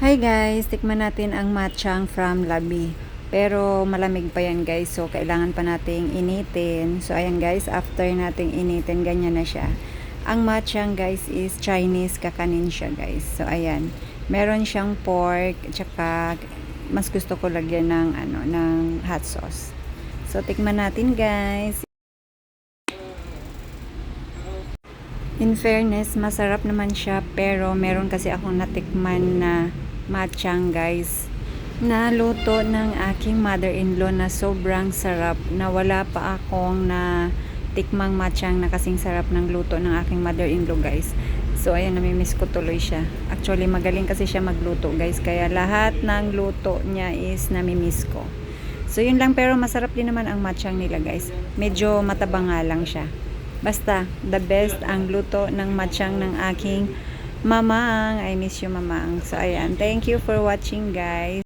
Hi guys, tikman natin ang matchang from Labi. Pero malamig pa yan guys, so kailangan pa nating initin. So ayan guys, after nating initin, ganyan na siya. Ang matchang guys is Chinese kakanin siya guys. So ayan, meron siyang pork, tsaka mas gusto ko lagyan ng hot sauce. So tikman natin guys. In fairness, masarap naman siya, pero meron kasi akong natikman na matchang guys, na luto ng aking mother-in-law na sobrang sarap, na wala pa akong na tikmang matchang na kasing sarap ng luto ng aking mother-in-law guys. So ayan, namimiss ko tuloy siya. Actually magaling kasi siya magluto guys, kaya lahat ng luto niya is namimiss ko. So yun lang, pero masarap din naman ang matchang nila guys. Medyo mataba nga lang siya. Basta, the best ang luto ng matchang ng aking mamang. I miss you mamang. So, ayan. Thank you for watching guys.